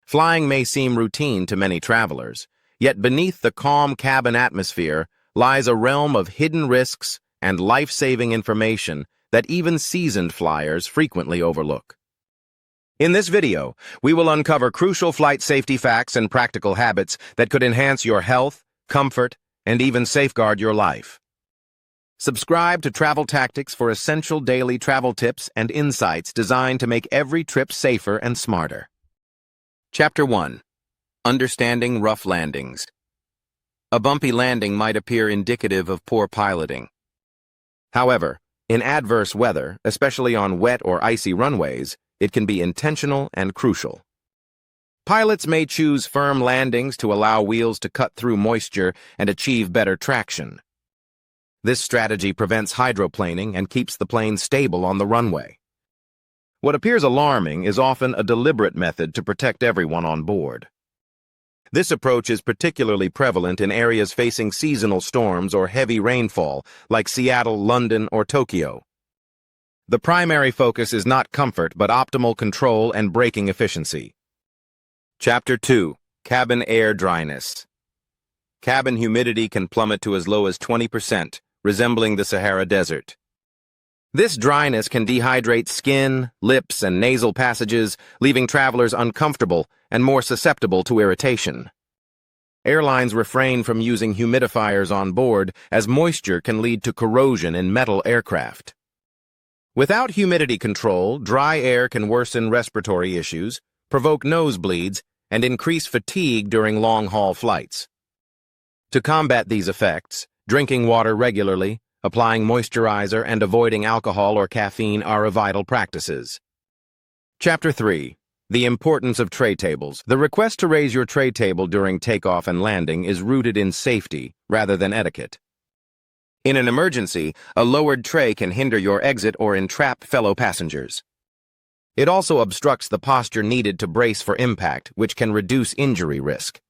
Flying may seem routine to many travelers, yet beneath the calm cabin atmosphere lies a realm of hidden risks and life-saving information that even seasoned flyers frequently overlook. In this video, we will uncover crucial flight safety facts and practical habits that could enhance your health, comfort, and even safeguard your life. Subscribe to Travel Tactics for essential daily travel tips and insights designed to make every trip safer and smarter. Chapter 1. Understanding rough landings. A bumpy landing might appear indicative of poor piloting. However, in adverse weather, especially on wet or icy runways, it can be intentional and crucial. Pilots may choose firm landings to allow wheels to cut through moisture and achieve better traction. This strategy prevents hydroplaning and keeps the plane stable on the runway. What appears alarming is often a deliberate method to protect everyone on board. This approach is particularly prevalent in areas facing seasonal storms or heavy rainfall, like Seattle, London, or Tokyo. The primary focus is not comfort, but optimal control and braking efficiency. Chapter 2. Cabin air dryness. Cabin humidity can plummet to as low as 20%, resembling the Sahara Desert. This dryness can dehydrate skin, lips, and nasal passages, leaving travelers uncomfortable and more susceptible to irritation. Airlines refrain from using humidifiers on board, as moisture can lead to corrosion in metal aircraft. Without humidity control, dry air can worsen respiratory issues, provoke nosebleeds, and increase fatigue during long-haul flights. To combat these effects, drinking water regularly, applying moisturizer, and avoiding alcohol or caffeine are vital practices. Chapter 3. The importance of tray tables. The request to raise your tray table during takeoff and landing is rooted in safety rather than etiquette. In an emergency, a lowered tray can hinder your exit or entrap fellow passengers. It also obstructs the posture needed to brace for impact, which can reduce injury risk.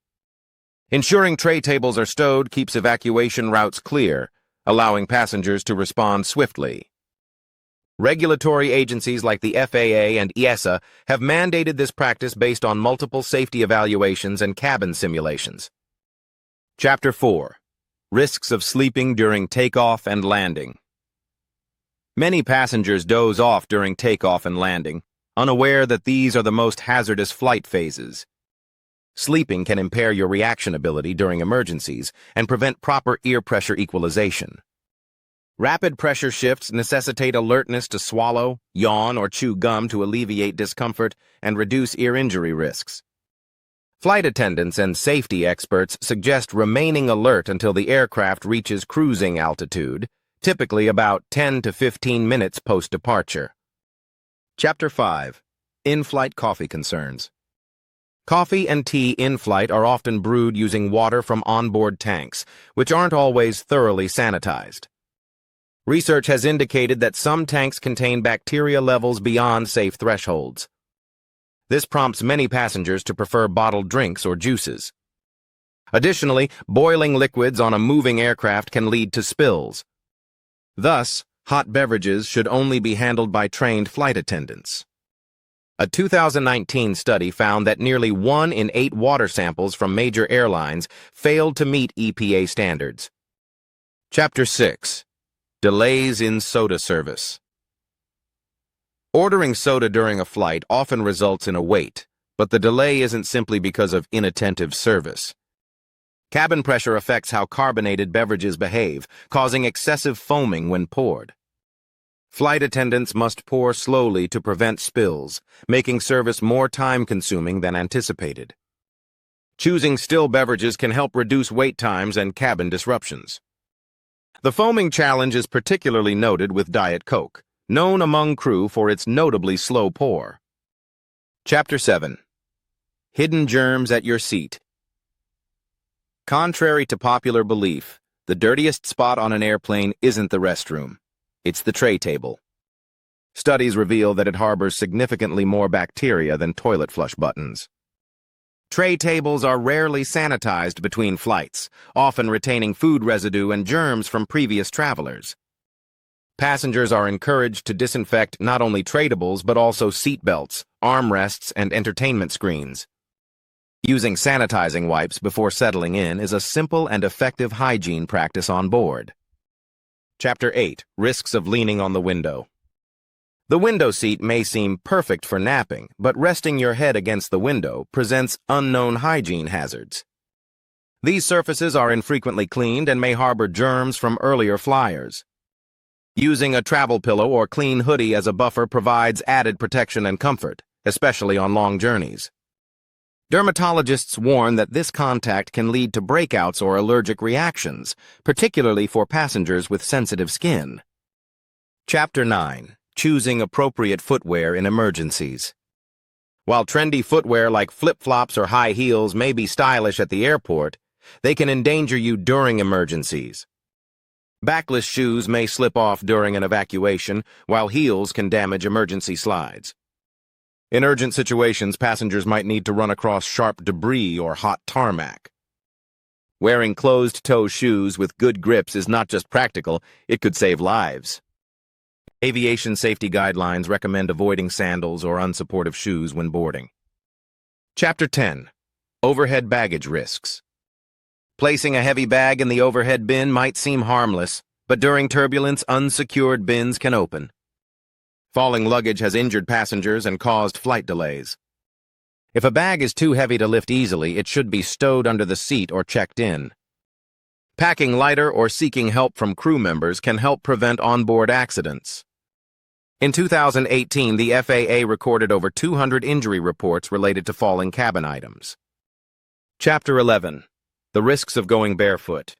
Ensuring tray tables are stowed keeps evacuation routes clear, allowing passengers to respond swiftly. Regulatory agencies like the FAA and EASA have mandated this practice based on multiple safety evaluations and cabin simulations. Chapter 4. Risks of sleeping during takeoff and landing. Many passengers doze off during takeoff and landing, unaware that these are the most hazardous flight phases. Sleeping can impair your reaction ability during emergencies and prevent proper ear pressure equalization. Rapid pressure shifts necessitate alertness to swallow, yawn, or chew gum to alleviate discomfort and reduce ear injury risks. Flight attendants and safety experts suggest remaining alert until the aircraft reaches cruising altitude, typically about 10 to 15 minutes post-departure. Chapter 5. In-flight coffee concerns. Coffee and tea in-flight are often brewed using water from onboard tanks, which aren't always thoroughly sanitized. Research has indicated that some tanks contain bacteria levels beyond safe thresholds. This prompts many passengers to prefer bottled drinks or juices. Additionally, boiling liquids on a moving aircraft can lead to spills. Thus, hot beverages should only be handled by trained flight attendants. A 2019 study found that nearly 1 in 8 water samples from major airlines failed to meet EPA standards. Chapter 6. Delays in soda service. Ordering soda during a flight often results in a wait, but the delay isn't simply because of inattentive service. Cabin pressure affects how carbonated beverages behave, causing excessive foaming when poured. Flight attendants must pour slowly to prevent spills, making service more time-consuming than anticipated. Choosing still beverages can help reduce wait times and cabin disruptions. The foaming challenge is particularly noted with Diet Coke, known among crew for its notably slow pour. Chapter 7. Hidden germs at your seat. Contrary to popular belief, the dirtiest spot on an airplane isn't the restroom. It's the tray table. Studies reveal that it harbors significantly more bacteria than toilet flush buttons. Tray tables are rarely sanitized between flights, often retaining food residue and germs from previous travelers. Passengers are encouraged to disinfect not only tradables but also seat belts, armrests, and entertainment screens. Using sanitizing wipes before settling in is a simple and effective hygiene practice on board. Chapter 8. Risks of leaning on the window. The window seat may seem perfect for napping, but resting your head against the window presents unknown hygiene hazards. These surfaces are infrequently cleaned and may harbor germs from earlier flyers. Using a travel pillow or clean hoodie as a buffer provides added protection and comfort, especially on long journeys. Dermatologists warn that this contact can lead to breakouts or allergic reactions, particularly for passengers with sensitive skin. Chapter 9. Choosing appropriate footwear in emergencies. While trendy footwear like flip-flops or high heels may be stylish at the airport, they can endanger you during emergencies. Backless shoes may slip off during an evacuation, while heels can damage emergency slides. In urgent situations, passengers might need to run across sharp debris or hot tarmac. Wearing closed-toe shoes with good grips is not just practical, it could save lives. Aviation safety guidelines recommend avoiding sandals or unsupportive shoes when boarding. Chapter 10. Overhead baggage risks. Placing a heavy bag in the overhead bin might seem harmless, but during turbulence, unsecured bins can open. Falling luggage has injured passengers and caused flight delays. If a bag is too heavy to lift easily, it should be stowed under the seat or checked in. Packing lighter or seeking help from crew members can help prevent onboard accidents. In 2018, the FAA recorded over 200 injury reports related to falling cabin items. Chapter 11. The risks of going barefoot.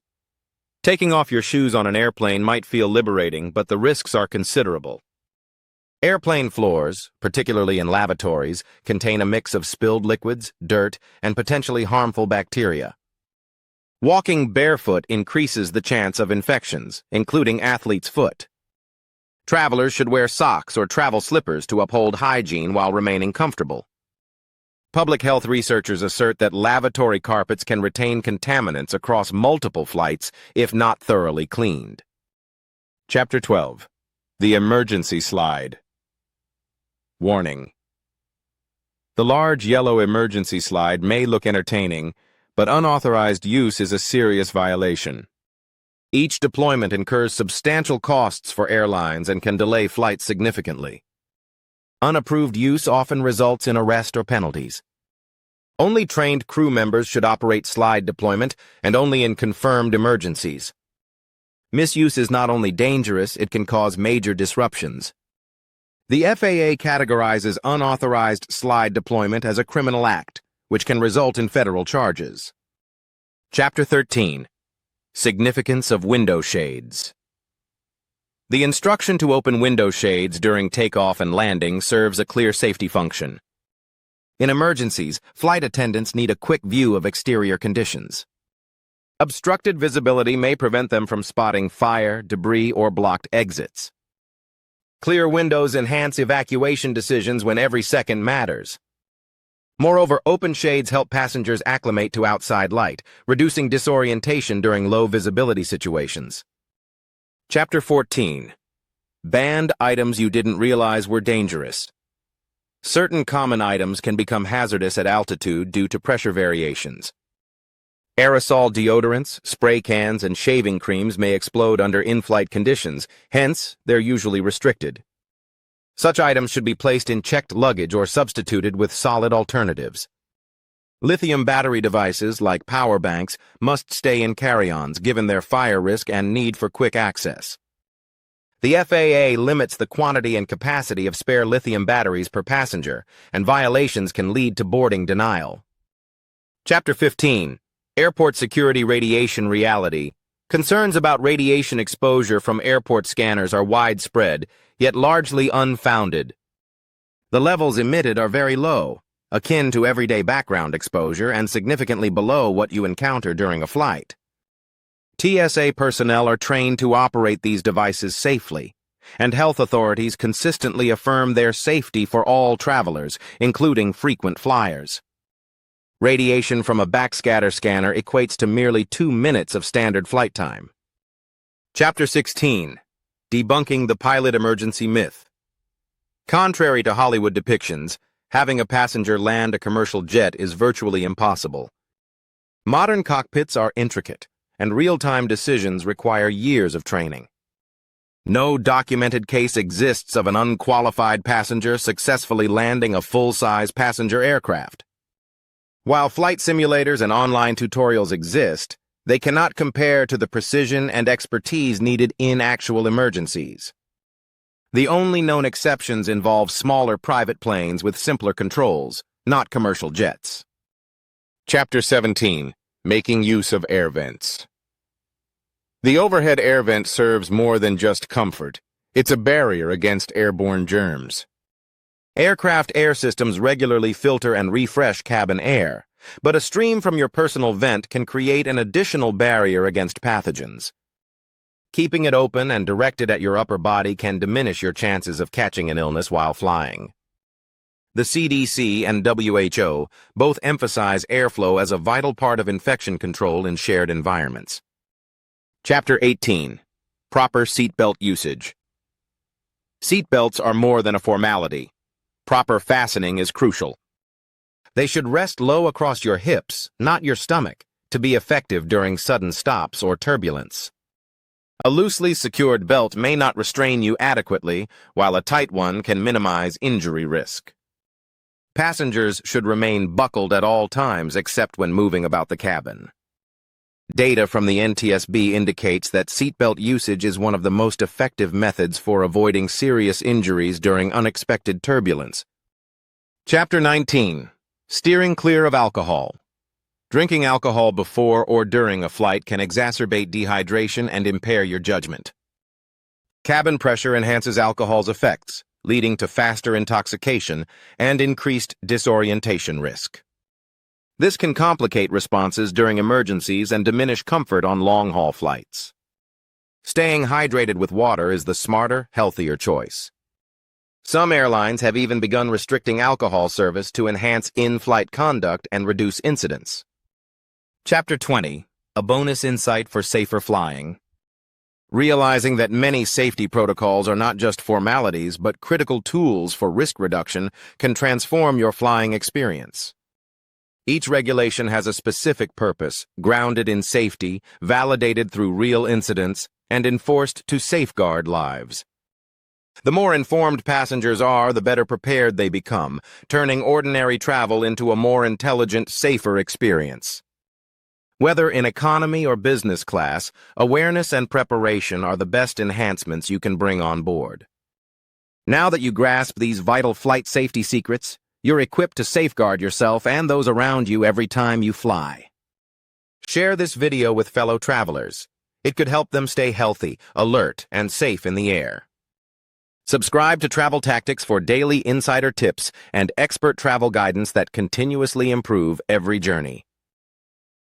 Taking off your shoes on an airplane might feel liberating, but the risks are considerable. Airplane floors, particularly in lavatories, contain a mix of spilled liquids, dirt, and potentially harmful bacteria. Walking barefoot increases the chance of infections, including athlete's foot. Travelers should wear socks or travel slippers to uphold hygiene while remaining comfortable. Public health researchers assert that lavatory carpets can retain contaminants across multiple flights if not thoroughly cleaned. Chapter 12. The emergency slide. Warning. The large yellow emergency slide may look entertaining, but unauthorized use is a serious violation. Each deployment incurs substantial costs for airlines and can delay flights significantly. Unapproved use often results in arrest or penalties. Only trained crew members should operate slide deployment, and only in confirmed emergencies. Misuse is not only dangerous, it can cause major disruptions. The FAA categorizes unauthorized slide deployment as a criminal act, which can result in federal charges. Chapter 13. Significance of window shades. The instruction to open window shades during takeoff and landing serves a clear safety function. In emergencies, flight attendants need a quick view of exterior conditions. Obstructed visibility may prevent them from spotting fire, debris, or blocked exits. Clear windows enhance evacuation decisions when every second matters. Moreover, open shades help passengers acclimate to outside light, reducing disorientation during low visibility situations. Chapter 14. Banned items you didn't realize were dangerous. Certain common items can become hazardous at altitude due to pressure variations. Aerosol deodorants, spray cans, and shaving creams may explode under in-flight conditions, hence, they're usually restricted. Such items should be placed in checked luggage or substituted with solid alternatives. Lithium battery devices, like power banks, must stay in carry-ons given their fire risk and need for quick access. The FAA limits the quantity and capacity of spare lithium batteries per passenger, and violations can lead to boarding denial. Chapter 15. Airport Security Radiation Reality. Concerns about radiation exposure from airport scanners are widespread, yet largely unfounded. The levels emitted are very low, akin to everyday background exposure and significantly below what you encounter during a flight. TSA personnel are trained to operate these devices safely, and health authorities consistently affirm their safety for all travelers, including frequent flyers. Radiation from a backscatter scanner equates to merely 2 minutes of standard flight time. Chapter 16. Debunking the pilot emergency myth. Contrary to Hollywood depictions, having a passenger land a commercial jet is virtually impossible. Modern cockpits are intricate, and real-time decisions require years of training. No documented case exists of an unqualified passenger successfully landing a full-size passenger aircraft. While flight simulators and online tutorials exist, they cannot compare to the precision and expertise needed in actual emergencies. The only known exceptions involve smaller private planes with simpler controls, not commercial jets. Chapter 17. Making use of air vents. The overhead air vent serves more than just comfort. It's a barrier against airborne germs. Aircraft air systems regularly filter and refresh cabin air, but a stream from your personal vent can create an additional barrier against pathogens. Keeping it open and directed at your upper body can diminish your chances of catching an illness while flying. The CDC and WHO both emphasize airflow as a vital part of infection control in shared environments. Chapter 18. Proper seatbelt usage. Seatbelts are more than a formality. Proper fastening is crucial. They should rest low across your hips, not your stomach, to be effective during sudden stops or turbulence. A loosely secured belt may not restrain you adequately, while a tight one can minimize injury risk. Passengers should remain buckled at all times except when moving about the cabin. Data from the NTSB indicates that seatbelt usage is one of the most effective methods for avoiding serious injuries during unexpected turbulence. Chapter 19. Steering clear of alcohol. Drinking alcohol before or during a flight can exacerbate dehydration and impair your judgment. Cabin pressure enhances alcohol's effects, leading to faster intoxication and increased disorientation risk. This can complicate responses during emergencies and diminish comfort on long-haul flights. Staying hydrated with water is the smarter, healthier choice. Some airlines have even begun restricting alcohol service to enhance in-flight conduct and reduce incidents. Chapter 20. A bonus insight for safer flying. Realizing that many safety protocols are not just formalities but critical tools for risk reduction can transform your flying experience. Each regulation has a specific purpose, grounded in safety, validated through real incidents, and enforced to safeguard lives. The more informed passengers are, the better prepared they become, turning ordinary travel into a more intelligent, safer experience. Whether in economy or business class, awareness and preparation are the best enhancements you can bring on board. Now that you grasp these vital flight safety secrets, you're equipped to safeguard yourself and those around you every time you fly. Share this video with fellow travelers. It could help them stay healthy, alert, and safe in the air. Subscribe to Travel Tactics for daily insider tips and expert travel guidance that continuously improve every journey.